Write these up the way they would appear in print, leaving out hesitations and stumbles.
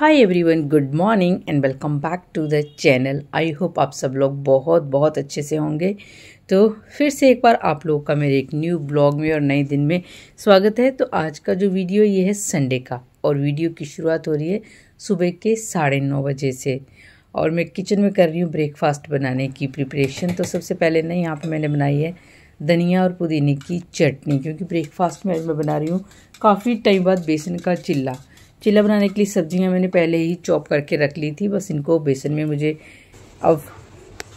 Hi everyone, good morning and welcome back to the channel. I hope आप सब लोग बहुत बहुत अच्छे से होंगे। तो फिर से एक बार आप लोगों का मेरे एक न्यू ब्लॉग में और नए दिन में स्वागत है। तो आज का जो वीडियो ये है संडे का, और वीडियो की शुरुआत हो रही है सुबह के 9:30 बजे से। और मैं किचन में कर रही हूँ ब्रेकफास्ट बनाने की प्रिपरेशन। तो सबसे पहले ना यहाँ पर मैंने बनाई है धनिया और पुदीने की चटनी, क्योंकि ब्रेकफास्ट में मैं बना रही हूँ काफ़ी टाइम बाद बेसन का चिल्ला बनाने के लिए सब्जियां मैंने पहले ही चॉप करके रख ली थी। बस इनको बेसन में मुझे अब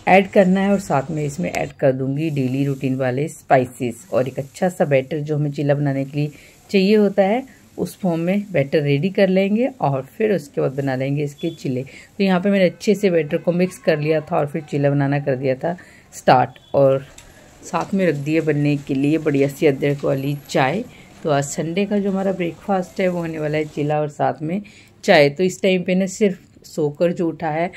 ऐड करना है, और साथ में इसमें ऐड कर दूंगी डेली रूटीन वाले स्पाइसेस और एक अच्छा सा बैटर जो हमें चिल्ला बनाने के लिए चाहिए होता है, उस फॉर्म में बैटर रेडी कर लेंगे और फिर उसके बाद बना लेंगे इसके चिल्ले। तो यहाँ पे मैंने अच्छे से बैटर को मिक्स कर लिया था और फिर चिल्ला बनाना कर दिया था स्टार्ट, और साथ में रख दिए बनने के लिए बढ़िया सी अदरक वाली चाय। तो आज संडे का जो हमारा ब्रेकफास्ट है वो होने वाला है चिल्ला और साथ में चाय। तो इस टाइम पे ना सिर्फ सोकर जो उठा है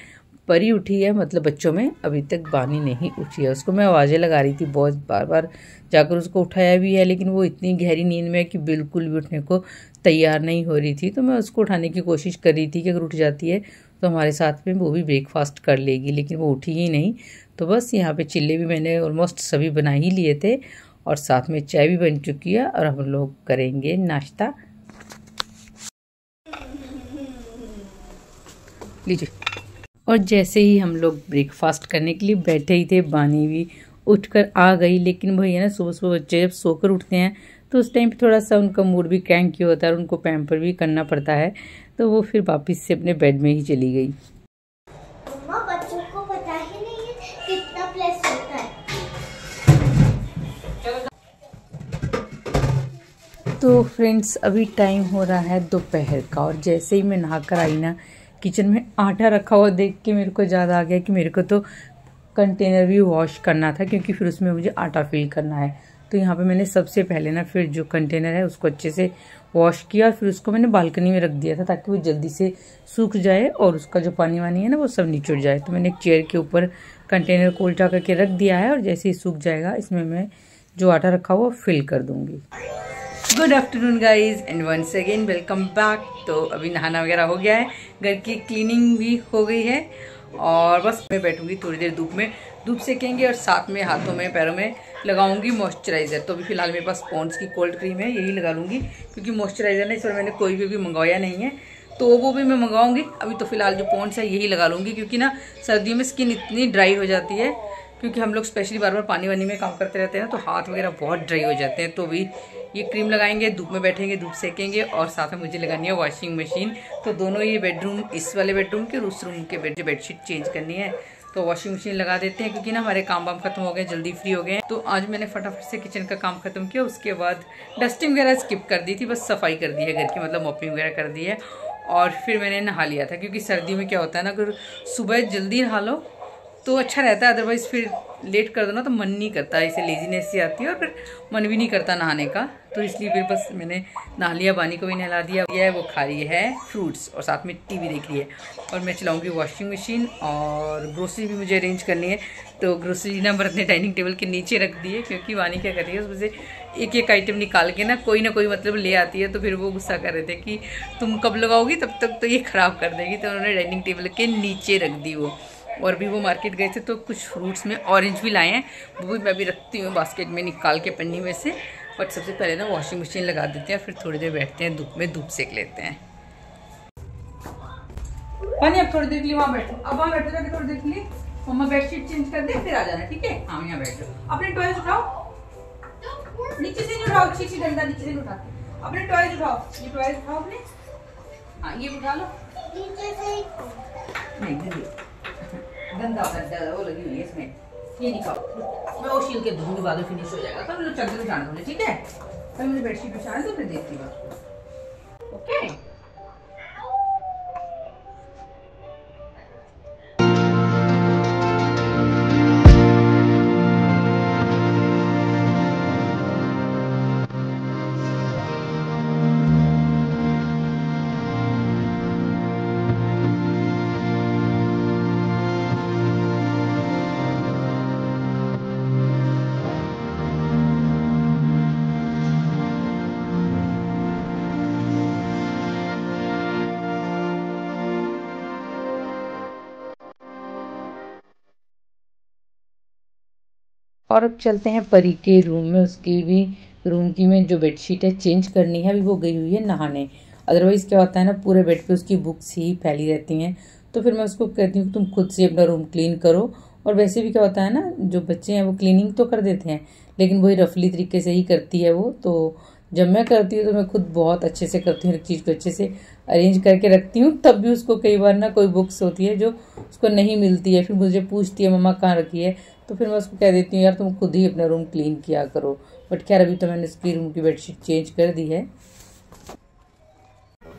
परी उठी है, मतलब बच्चों में अभी तक बानी नहीं उठी है। उसको मैं आवाज़ें लगा रही थी, बहुत बार बार जाकर उसको उठाया भी है, लेकिन वो इतनी गहरी नींद में है कि बिल्कुल भी उठने को तैयार नहीं हो रही थी। तो मैं उसको उठाने की कोशिश कर रही थी कि अगर उठ जाती है तो हमारे साथ में वो भी ब्रेकफास्ट कर लेगी, लेकिन वो उठी ही नहीं। तो बस यहाँ पे चिल्ले भी मैंने ऑलमोस्ट सभी बना ही लिए थे और साथ में चाय भी बन चुकी है, और हम लोग करेंगे नाश्ता। लीजिए। और जैसे ही हम लोग ब्रेकफास्ट करने के लिए बैठे ही थे, बानी भी उठकर आ गई। लेकिन वही है ना, सुबह सुबह बच्चे जब सोकर उठते हैं तो उस टाइम पे थोड़ा सा उनका मूड भी क्रैंकी होता है और उनको पैम्पर भी करना पड़ता है। तो वो फिर वापस से अपने बेड में ही चली गई। बच्चों को पता ही नहीं है कितना प्लस होता है। तो फ्रेंड्स, अभी टाइम हो रहा है दोपहर का, और जैसे ही मैं नहाकर आई ना, किचन में आटा रखा हुआ देख के मेरे को याद आ गया कि मेरे को तो कंटेनर भी वॉश करना था, क्योंकि फिर उसमें मुझे आटा फिल करना है। तो यहाँ पे मैंने सबसे पहले ना फिर जो कंटेनर है उसको अच्छे से वॉश किया, और फिर उसको मैंने बालकनी में रख दिया था ताकि वो जल्दी से सूख जाए और उसका जो पानी वानी है ना वो सब निचुड़ जाए। तो मैंने एक चेयर के ऊपर कंटेनर को उल्टा करके रख दिया है, और जैसे ही सूख जाएगा इसमें मैं जो आटा रखा हुआ फिल कर दूंगी। Good afternoon guys and once again welcome back. तो अभी नहाना वगैरह हो गया है, घर की क्लीनिंग भी हो गई है, और बस मैं बैठूंगी थोड़ी देर धूप सेकेंगे, और साथ में हाथों में पैरों में लगाऊंगी मॉइस्चराइज़र। तो अभी फिलहाल मेरे पास पॉन्ड्स की कोल्ड क्रीम है, यही लगा लूँगी, क्योंकि मॉइस्चराइज़र ना इस बार मैंने कोई भी मंगवाया नहीं है, तो वो भी मैं मंगवाऊंगी। अभी तो फिलहाल जो पॉन्ड्स है यही लगा लूँगी, क्योंकि ना सर्दियों में स्किन इतनी ड्राई हो जाती है, क्योंकि हम लोग स्पेशली बार बार पानी वानी में काम करते रहते हैं, तो हाथ वगैरह बहुत ड्राई हो जाते हैं। तो अभी ये क्रीम लगाएंगे, धूप में बैठेंगे, धूप सेकेंगे, और साथ में मुझे लगानी है वॉशिंग मशीन। तो दोनों ये बेडरूम, इस वाले बेडरूम के और उस रूम के जो बेडशीट चेंज करनी है, तो वॉशिंग मशीन लगा देते हैं, क्योंकि ना हमारे काम वाम खत्म हो गए, जल्दी फ्री हो गए। तो आज मैंने फटाफट से किचन का काम खत्म किया, उसके बाद डस्टिंग वगैरह स्किप कर दी थी, बस सफाई कर दी है घर की, मतलब मॉपिंग वगैरह कर दी है, और फिर मैंने नहा लिया था। क्योंकि सर्दियों में क्या होता है ना, अगर सुबह जल्दी नहा लो तो अच्छा रहता है, अदरवाइज़ फिर लेट कर दो ना तो मन नहीं करता, इसे लेजीनेस सी आती है और फिर मन भी नहीं करता नहाने का। तो इसलिए फिर बस मैंने नहा लिया, बानी को भी नहला दिया है, वो खा रही है फ्रूट्स और साथ में टीवी देख रही है, और मैं चलाऊंगी वॉशिंग मशीन। और ग्रोसरी भी मुझे अरेंज करनी है, तो ग्रोसरी ना मैं अपने डाइनिंग टेबल के नीचे रख दी है, क्योंकि वानी क्या करती है उसमें से एक एक आइटम निकाल के ना कोई मतलब ले आती है। तो फिर वो गुस्सा कर रहे थे कि तुम कब लगाओगी, तब तक तो ये ख़राब कर देगी, तो उन्होंने डाइनिंग टेबल के नीचे रख दी वो। और भी वो मार्केट गए थे तो कुछ फ्रूट्स में ऑरेंज भी लाए हैं, वो भी मैं भी रखती हूँ बास्केट में निकाल के पन्नी में से। बट सबसे पहले ना वॉशिंग मशीन लगा देते हैं, फिर थोड़ी देर बैठते हैं धूप में, धूप सेक लेते हैं। पानी अब थोड़ी देर के लिए वहाँ बैठो, अब वहाँ बैठो जाके थोड़ी देर के लिए, मम्मा बेडशीट चेंज कर दे फिर आ जाना, ठीक है? हाँ यहाँ बैठो, अपने टॉयज उठाओ, नीचे से नहीं उठाओ, चीची गंदा नीचे से नहीं उठाते, अपने टॉयज उठाओ, ये टॉयज उठाओ अपने, हाँ ये उठा लो, नीचे से नहीं गंदा वो लगी हुई है इसमें, ये निकालो, मैं वो शील के धूल बाद में फिनिश हो जाएगा। तो मुझे चादर बिछाना दो, ठीक है? तो मुझे बेडशीट बिछाना दो, फिर देखती हूँ आपको, ओके? और अब चलते हैं परी के रूम में। उसकी भी रूम की में जो बेडशीट है चेंज करनी है। अभी वो गई हुई है नहाने। अदरवाइज़ क्या होता है ना, पूरे बेड पे उसकी बुक्स ही फैली रहती हैं। तो फिर मैं उसको कहती हूँ तुम खुद से अपना रूम क्लीन करो। और वैसे भी क्या होता है ना, जो बच्चे हैं वो क्लीनिंग तो कर देते हैं, लेकिन वही रफली तरीके से ही करती है वो। तो जब मैं करती हूँ तो मैं खुद बहुत अच्छे से करती हूँ, हर चीज़ को अच्छे से अरेंज करके रखती हूँ। तब भी उसको कई बार ना कोई बुक्स होती है जो उसको नहीं मिलती है, फिर मुझे पूछती है मम्मा कहाँ रखी है। तो फिर मैं उसको कह देती हूँ यार तुम खुद ही अपना रूम क्लीन किया करो। बट खैर अभी तो मैंने उसकी रूम की बेडशीट चेंज कर दी है।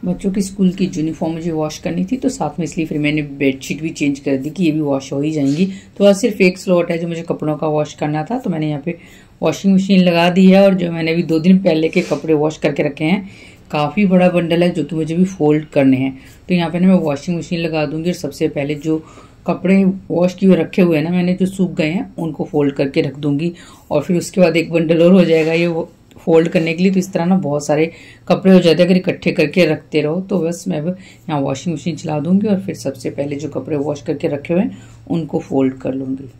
बच्चों की स्कूल की यूनिफॉर्म मुझे वॉश करनी थी, तो साथ में इसलिए फिर मैंने बेडशीट भी चेंज कर दी कि ये भी वॉश हो ही जाएंगी। तो आज सिर्फ एक स्लॉट है जो मुझे कपड़ों का वॉश करना था, तो मैंने यहाँ पे वॉशिंग मशीन लगा दी है। और जो मैंने अभी 2 दिन पहले के कपड़े वॉश करके रखे हैं, काफ़ी बड़ा बंडल है जो कि मुझे भी फोल्ड करने हैं। तो यहाँ पे ना मैं वॉशिंग मशीन लगा दूंगी और सबसे पहले जो कपड़े वॉश किए हुए रखे हुए हैं ना मैंने, जो सूख गए हैं, उनको फोल्ड करके रख दूंगी। और फिर उसके बाद एक बंडल और हो जाएगा ये फोल्ड करने के लिए। तो इस तरह ना बहुत सारे कपड़े हो जाते हैं अगर इकट्ठे करके रखते रहो। तो बस मैं अब यहाँ वॉशिंग मशीन चला दूंगी और फिर सबसे पहले जो कपड़े वॉश करके रखे हुए हैं उनको फोल्ड कर लूंगी।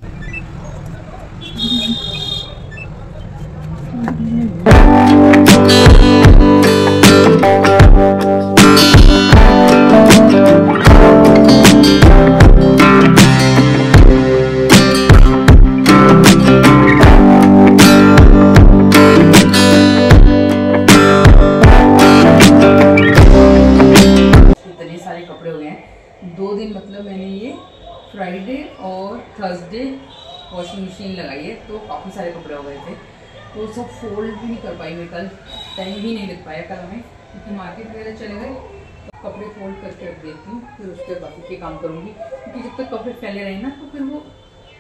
कपड़े हो गए हैं 2 दिन, मतलब मैंने ये फ्राइडे और थर्सडे वॉशिंग मशीन लगाई है, तो काफ़ी सारे कपड़े हो गए थे। तो सब फोल्ड भी नहीं कर पाई मैं कल, टाइम भी नहीं लग पाया कल हमें, क्योंकि मार्केट वगैरह चले गए। तो कपड़े फोल्ड करके रख देती हूँ, फिर उसके बाकी के काम करूँगी। क्योंकि जब तक कपड़े फैले रहे ना तो फिर वो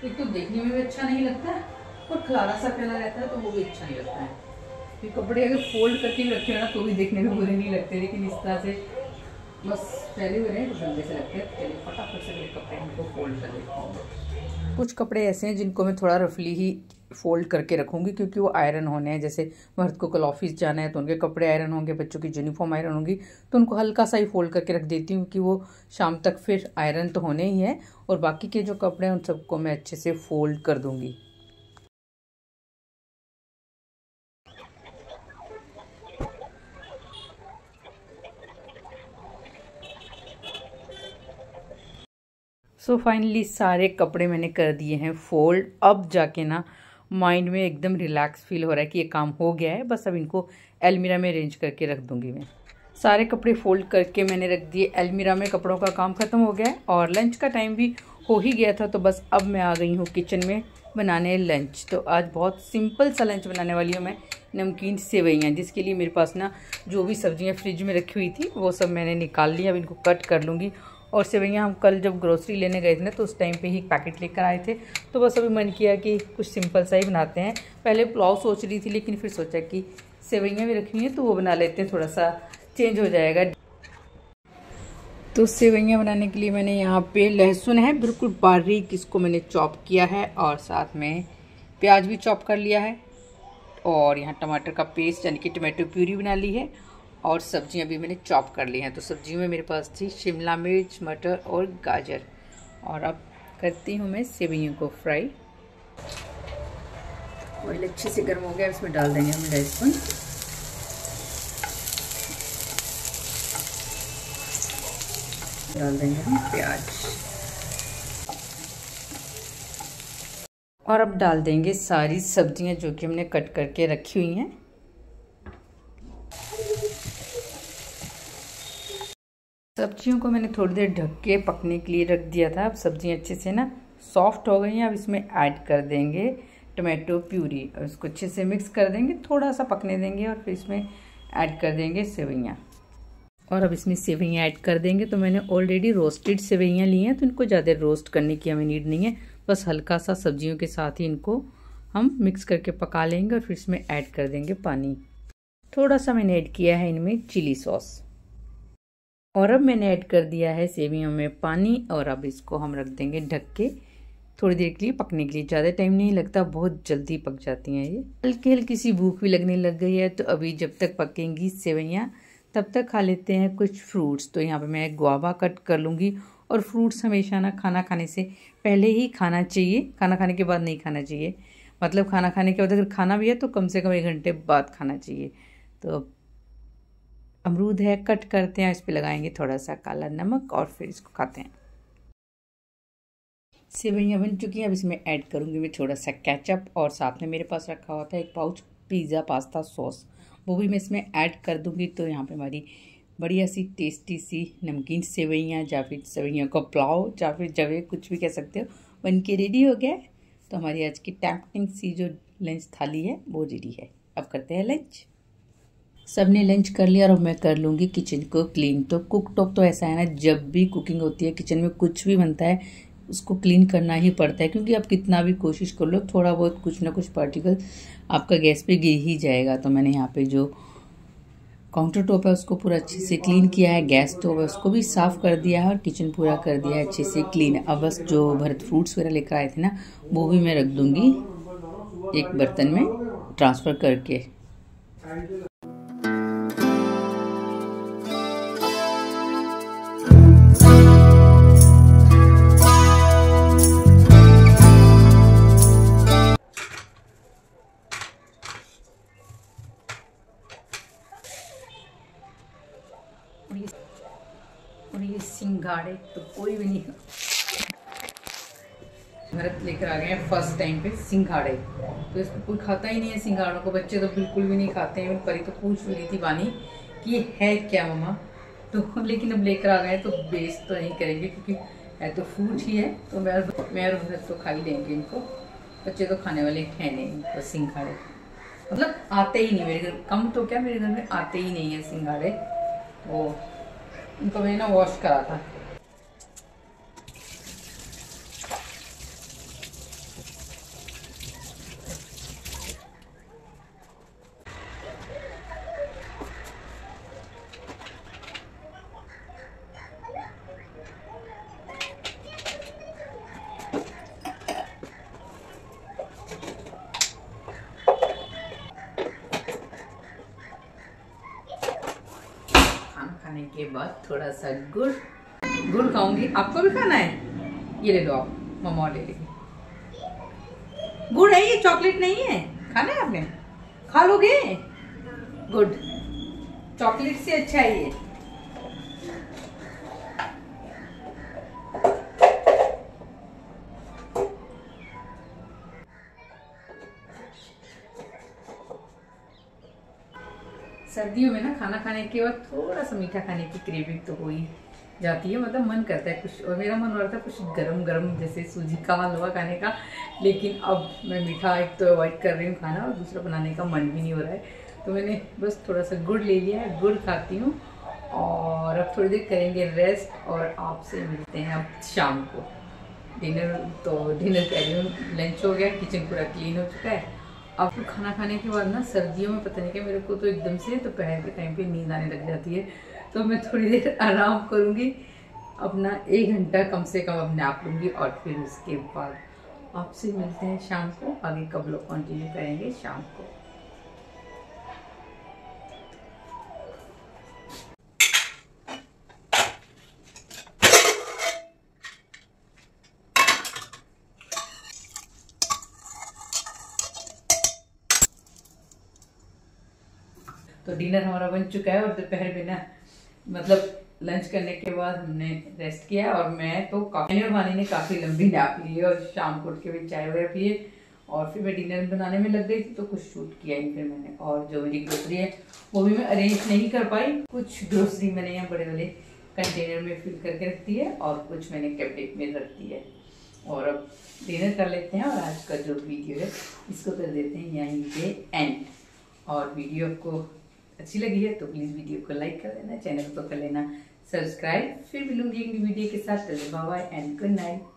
एक तो देखने में भी अच्छा नहीं लगता है और खलारा सा फैला रहता है, तो वो भी अच्छा नहीं लगता है। फिर कपड़े अगर फोल्ड करके भी रखे हो ना तो भी देखने में बुरे नहीं लगते, लेकिन इस तरह से बस फैले हुए रहे तो गंदे से लगते हैं। चलिए फटाफट से मेरे कपड़े हमको फोल्ड कर लेते हैं। कुछ कपड़े ऐसे हैं जिनको मैं थोड़ा रफली ही फोल्ड करके रखूँगी, क्योंकि वो आयरन होने हैं। जैसे मर्द को कल ऑफिस जाना है तो उनके कपड़े आयरन होंगे, बच्चों की यूनिफॉर्म आयरन होगी, तो उनको हल्का सा ही फोल्ड करके रख देती हूँ कि वो शाम तक फिर आयरन तो होने ही है। और बाकी के जो कपड़े हैं उन सबको मैं अच्छे से फोल्ड कर दूँगी। सो फाइनली सारे कपड़े मैंने कर दिए हैं फोल्ड। अब जाके ना माइंड में एकदम रिलैक्स फील हो रहा है कि ये काम हो गया है। बस अब इनको अलमीरा में अरेंज करके रख दूंगी मैं। सारे कपड़े फोल्ड करके मैंने रख दिए अलमीरा में, कपड़ों का काम ख़त्म हो गया है और लंच का टाइम भी हो ही गया था। तो बस अब मैं आ गई हूँ किचन में बनाने लंच। तो आज बहुत सिंपल सा लंच बनाने वाली हूँ मैं, नमकीन सेवइयाँ, जिसके लिए मेरे पास ना जो भी सब्जियाँ फ्रिज में रखी हुई थी वो सब मैंने निकाल लिया। अब इनको कट कर लूँगी। और सेवइयाँ हम कल जब ग्रोसरी लेने गए थे ना तो उस टाइम पे ही पैकेट लेकर आए थे, तो बस अभी मन किया कि कुछ सिंपल सा ही बनाते हैं। पहले पुलाव सोच रही थी, लेकिन फिर सोचा कि सेवइयाँ भी रखी हैं तो वो बना लेते हैं, थोड़ा सा चेंज हो जाएगा। तो सेवइयाँ बनाने के लिए मैंने यहाँ पे लहसुन है बिल्कुल बारीक, इसको मैंने चॉप किया है, और साथ में प्याज भी चॉप कर लिया है, और यहाँ टमाटर का पेस्ट यानी कि टमाटो प्यूरी बना ली है, और सब्जियां भी मैंने चॉप कर ली हैं। तो सब्जियों में मेरे पास थी शिमला मिर्च, मटर और गाजर। और अब करती हूँ मैं सेवइयों को फ्राई। ऑयल अच्छे से गर्म हो गया, इसमें डाल देंगे हम लहसुन, डाल देंगे हम प्याज, और अब डाल देंगे सारी सब्जियां जो कि हमने कट करके रखी हुई हैं। सब्जियों को मैंने थोड़ी देर ढक के पकने के लिए रख दिया था। अब सब्जियां अच्छे से ना सॉफ्ट हो गई हैं। अब इसमें ऐड कर देंगे टमाटो प्यूरी और इसको अच्छे से मिक्स कर देंगे, थोड़ा सा पकने देंगे, और फिर इसमें ऐड कर देंगे सेवइयाँ। और अब इसमें सेवइयाँ ऐड कर देंगे। तो मैंने ऑलरेडी रोस्टेड सेवइयाँ ली हैं, तो इनको ज़्यादा रोस्ट करने की हमें नीड नहीं है। बस हल्का सा सब्जियों के साथ ही इनको हम मिक्स करके पका लेंगे, और फिर इसमें ऐड कर देंगे पानी। थोड़ा सा मैंने ऐड किया है इनमें चिली सॉस, और अब मैंने ऐड कर दिया है सेवइयों में पानी। और अब इसको हम रख देंगे ढक के थोड़ी देर के लिए पकने के लिए। ज़्यादा टाइम नहीं लगता, बहुत जल्दी पक जाती हैं ये। हल्की हल्की सी भूख भी लगने लग गई है, तो अभी जब तक पकेंगी सेवइयाँ तब तक खा लेते हैं कुछ फ्रूट्स। तो यहाँ पे मैं गुआवा कट कर लूँगी। और फ्रूट्स हमेशा ना खाना खाने से पहले ही खाना चाहिए, खाना खाने के बाद नहीं खाना चाहिए। मतलब खाना खाने के बाद अगर खाना भी है तो कम से कम 1 घंटे बाद खाना चाहिए। तो अमरूद है, कट करते हैं, इस पर लगाएंगे थोड़ा सा काला नमक और फिर इसको खाते हैं। सेवइयाँ बन चुकी हैं, अब इसमें ऐड करूँगी मैं थोड़ा सा केचप और साथ में मेरे पास रखा हुआ था 1 पाउच पिज़्ज़ा पास्ता सॉस, वो भी मैं इसमें ऐड कर दूँगी। तो यहाँ पे हमारी बढ़िया सी टेस्टी सी नमकीन सेवइयाँ या फिर सेवइयाँ का पुलाव या फिर जवे कुछ भी कह सकते हो, बन के रेडी हो गया है। तो हमारी आज की टेम्पटिंग सी जो लंच थाली है वो रेडी है। अब करते हैं लंच। सबने लंच कर लिया और मैं कर लूँगी किचन को क्लीन। तो कुक टॉप तो ऐसा है ना, जब भी कुकिंग होती है किचन में कुछ भी बनता है उसको क्लीन करना ही पड़ता है, क्योंकि आप कितना भी कोशिश कर लो थोड़ा बहुत कुछ ना कुछ पार्टिकल आपका गैस पे गिर ही जाएगा। तो मैंने यहाँ पे जो काउंटर टॉप है उसको पूरा अच्छे से क्लीन किया है, गैस स्टोव है उसको भी साफ़ कर दिया है और किचन पूरा कर दिया है अच्छे से क्लीन। अब बस जो भरत फ्रूट्स वगैरह लेकर आए थे ना वो भी मैं रख दूँगी एक बर्तन में ट्रांसफ़र करके। और ये सिंघाड़े तो कोई भी नहीं, भरत लेकर आ गए हैं फर्स्ट टाइम पे सिंघाड़े। तो इसको कोई खाता ही नहीं है सिंघाड़ों को, बच्चे तो बिल्कुल भी नहीं खाते हैं। परी तो पूछ रही थी बानी कि ये है क्या मम्मा, तो लेकिन अब लेकर आ गए तो वेस्ट तो नहीं करेंगे क्योंकि है तो फ्रूट ही है। तो मैं और भरत तो खा ही लेंगे इनको, बच्चे तो खाने वाले हैं नहीं। तो सिंघाड़े मतलब आते ही नहीं मेरे घर, कम तो क्या मेरे घर में आते ही नहीं है सिंघाड़े। वो इनको मैंने ना वॉश करा था। खाने के बाद थोड़ा सा गुड़ खाऊंगी। आपको भी खाना है? ये ले लो आप, मम्मा ले लेगी। गुड़ है ये, चॉकलेट नहीं है। खाना है आपने? खा लोगे? गुड, चॉकलेट से अच्छा है ये। सर्दियों में ना खाना खाने के बाद थोड़ा सा मीठा खाने की क्रेविंग तो हो ही जाती है, मतलब मन करता है कुछ। और मेरा मन हो रहा था कुछ गरम गरम जैसे सूजी का हलवा खाने का, लेकिन अब मैं मीठा एक तो अवॉइड कर रही हूँ खाना और दूसरा बनाने का मन भी नहीं हो रहा है। तो मैंने बस थोड़ा सा गुड़ ले लिया है, गुड़ खाती हूँ। और अब थोड़ी देर करेंगे रेस्ट और आपसे मिलते हैं अब शाम को। डिनर कह रही हूँ, लंच हो गया, किचन पूरा क्लीन हो चुका है। अब तो खाना खाने के बाद ना सर्दियों में पता नहीं क्या मेरे को तो एकदम से दोपहर के टाइम पे नींद आने लग जाती है। तो मैं थोड़ी देर आराम करूँगी, अपना 1 घंटा कम से कम अपने आप लूँगी और फिर उसके बाद आपसे मिलते हैं शाम को। आगे कब लोग कंटिन्यू करेंगे शाम को। तो डिनर हमारा बन चुका है और दोपहर में ना मतलब लंच करने के बाद हमने रेस्ट किया और मैं तो काफी और वानी ने काफ़ी लंबी नैप ली और शाम को उठ के भी चाय वगैरह पिए और फिर मैं डिनर बनाने में लग गई थी। तो कुछ शूट किया ही फिर मैंने। और जो मेरी ग्रोसरी है वो भी मैं अरेंज नहीं कर पाई। कुछ ग्रोसरी मैंने यहाँ बड़े बड़े कंटेनर में फिल करके रख दी है और कुछ मैंने कैबिनेट में रख दी है। और अब डिनर कर लेते हैं और आज का जो वीडियो है इसको कर देते हैं यहीं पे एंड। और वीडियो आपको अच्छी लगी है तो प्लीज़ वीडियो को लाइक कर देना, चैनल को कर लेना सब्सक्राइब। फिर मिलूंगी एक वीडियो के साथ। Bye bye and good night.